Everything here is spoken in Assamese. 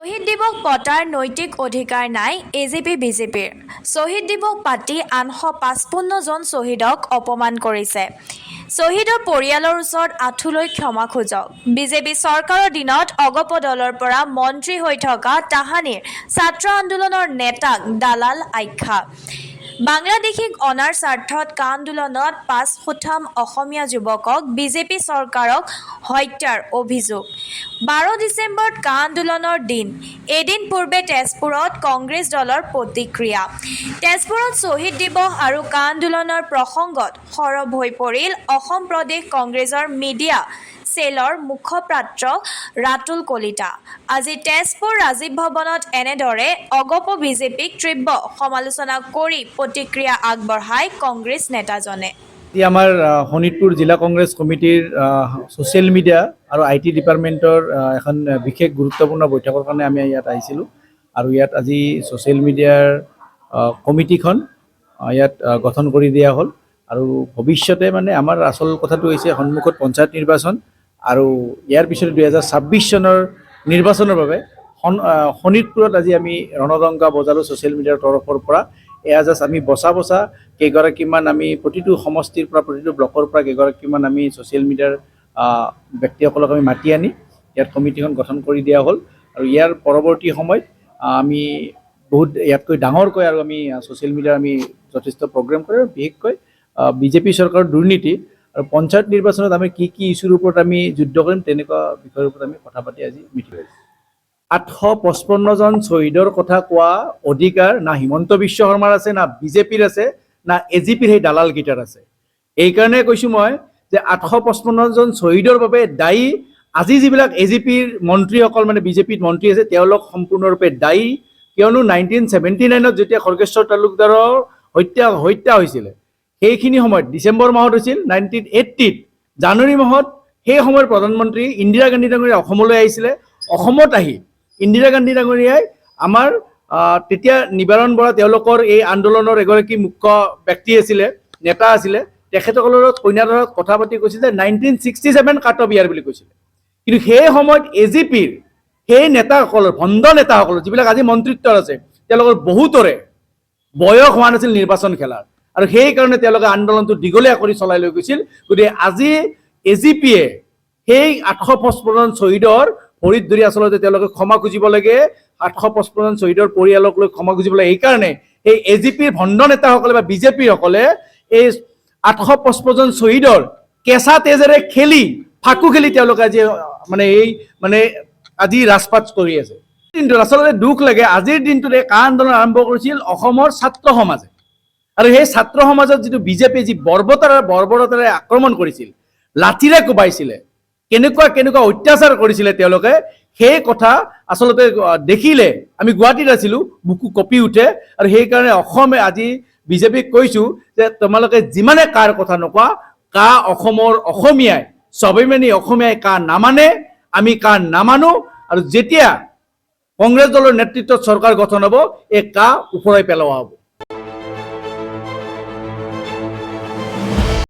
শহীদ দিৱস পতাৰ নৈতিক অধিকাৰ নাই এজিপি বিজেপিৰ। শহীদ দিৱস পাতি ৮৫৫ জন শ্বহীদক অপমান কৰিছে। শ্বহীদৰ পৰিয়ালৰ ওচৰত আঁঠু লৈ ক্ষমা খোজক। বিজেপি চৰকাৰৰ দিনত অগপ দলৰ পৰা মন্ত্ৰী হৈ থকা তাহানিৰ ছাত্ৰ আন্দোলনৰ নেতাক দালাল আখ্যা। বাংলাদেশীক অনাৰ স্বাৰ্থত কা আন্দোলনত ৫ শতাংশ অসমীয়া যুৱকক বিজেপি চৰকাৰক হত্যাৰ অভিযোগ। ১২ ডিচেম্বৰত কা আন্দোলনৰ দিন। এদিন পূৰ্বে তেজপুৰত কংগ্ৰেছ দলৰ প্ৰতিক্ৰিয়া। তেজপুৰত শ্বহীদ দিৱস আৰু কা আন্দোলনৰ প্ৰসংগত সৰব হৈ পৰিল অসম প্ৰদেশ কংগ্ৰেছৰ মিডিয়া চেলৰ মুখপাত্ৰ ৰাতুল কলিতা। আজি তেজপুৰ ৰাজীৱ ভৱনত এনেদৰে অগপ বিজেপিক তীব্ৰ সমালোচনা কৰি প্ৰতিক্ৰিয়া আগবঢ়ায় কংগ্ৰেছ নেতাজনে। আমাৰ শোণিতপুৰ জিলা কংগ্ৰেছ কমিটিৰ ছ'চিয়েল মিডিয়া আৰু IT ডিপাৰ্টমেণ্টৰ এখন বিশেষ গুৰুত্বপূৰ্ণ বৈঠকৰ কাৰণে আমি ইয়াত আহিছিলোঁ আৰু ইয়াত আজি ছ'চিয়েল মিডিয়াৰ কমিটিখন ইয়াত গঠন কৰি দিয়া হ'ল আৰু ভৱিষ্যতে মানে আমাৰ আচল কথাটো হৈছে সন্মুখত পঞ্চায়ত নিৰ্বাচন আৰু ইয়াৰ পিছতে 2026 চনৰ নিৰ্বাচনৰ বাবে শোণিতপুৰত আজি আমি ৰণদংকা বজালোঁ ছ'চিয়েল মিডিয়াৰ তৰফৰ পৰা। এয়া জাষ্ট আমি বচা কেইগৰাকীমান আমি প্ৰতিটো সমষ্টিৰ পৰা প্ৰতিটো ব্লকৰ পৰা কেইগৰাকীমান আমি ছ'চিয়েল মিডিয়াৰ ব্যক্তিসকলক আমি মাতি আনি ইয়াত কমিটিখন গঠন কৰি দিয়া হ'ল আৰু ইয়াৰ পৰৱৰ্তী সময়ত আমি বহুত ইয়াতকৈ ডাঙৰকৈ আৰু আমি ছ'চিয়েল মিডিয়াৰ আমি যথেষ্ট প্ৰগ্ৰেম কৰি বিশেষকৈ বিজেপি চৰকাৰৰ দুৰ্নীতি আৰু পঞ্চায়ত নিৰ্বাচনত আমি কি ইছ্যুৰ ওপৰত আমি যুদ্ধ কৰিম তেনেকুৱা বিষয়ৰ ওপৰত আমি কথা পাতি আজি মিটিং কৰিছোঁ। ৮৫৫ জন শ্বহীদৰ কথা কোৱা অধিকাৰ না হিমন্ত বিশ্ব শৰ্মাৰ আছে, না বিজেপিৰ আছে, না এজিপিৰ সেই দালালকেইটাৰ আছে। এইকাৰণে কৈছোঁ মই যে ৮৫৫ জন শ্বহীদৰ বাবে দায়ী আজি যিবিলাক এজিপিৰ মন্ত্ৰীসকল মানে বিজেপিত মন্ত্ৰী আছে তেওঁলোক সম্পূৰ্ণৰূপে দায়ী। কিয়নো 1979ত যেতিয়া খৰ্গেশ্বৰ তালুকদাৰৰ হত্যা হৈছিলে সেইখিনি সময়ত ডিচেম্বৰ মাহত হৈছিল। 1980ত জানুৱাৰী মাহত সেই সময়ৰ প্ৰধানমন্ত্ৰী ইন্দিৰা গান্ধী ডাঙৰীয়া অসমলৈ আহিছিলে। অসমত আহি ইন্দিৰা গান্ধী ডাঙৰীয়াই আমাৰ তেতিয়া নিবাৰণ বৰা তেওঁলোকৰ এই আন্দোলনৰ এগৰাকী মুখ্য ব্যক্তি আছিলে, নেতা আছিলে, তেখেতসকলৰ লগত কইনাদৰত কথা পাতি কৈছিল যে 1967 কাট অফ ইয়াৰ বুলি কৈছিলে। কিন্তু সেই সময়ত এজিপিৰ সেই নেতাসকলৰ ভণ্ড নেতাসকলৰ যিবিলাক আজি মন্ত্ৰিত্বত আছে তেওঁলোকৰ বহুতৰে বয়স হোৱা নাছিল নিৰ্বাচন খেলাৰ আৰু সেইকাৰণে তেওঁলোকে আন্দোলনটো দীঘলীয়া কৰি চলাই লৈ গৈছিল। গতিকে আজি এজিপিয়ে সেই ৮৫৫ জন শ্বহীদৰ ভৰিত ধৰি আচলতে তেওঁলোকে ক্ষমা খুজিব লাগে। ৮৫৫ জন শ্বহীদৰ পৰিয়ালক লৈ ক্ষমা খুজিব লাগে। এইকাৰণে এই এজিপিৰ ভণ্ড নেতাসকলে বা বিজেপিসকলে এই ৮৫৫ জন শ্বহীদৰ কেঁচা তেজেৰে ফাকু খেলি তেওঁলোকে আজি আজি ৰাজপাত কৰি আছে। কিন্তু আচলতে দুখ লাগে আজিৰ দিনটোতে কা আন্দোলন আৰম্ভ কৰিছিল অসমৰ ছাত্ৰ সমাজে আৰু সেই ছাত্ৰ সমাজত যিটো বিজেপি যি বৰ্বৰতাৰে আক্ৰমণ কৰিছিল, লাঠিৰে কোবাইছিলে, কেনেকুৱা অত্যাচাৰ কৰিছিলে তেওঁলোকে, সেই কথা আচলতে দেখিলে আমি গুৱাহাটীত আছিলোঁ বুকু কঁপি উঠে আৰু সেইকাৰণে অসমে আজি বিজেপিক কৈছোঁ যে তোমালোকে যিমানে কাৰ কথা নোকোৱা কা অসমৰ অসমীয়াই স্বাভিমানী অসমীয়াই কা নামানে, আমি কা নামানো আৰু যেতিয়া কংগ্ৰেছ দলৰ নেতৃত্বত চৰকাৰ গঠন হ'ব এই কা ওপৰাই পেলোৱা হ'ব।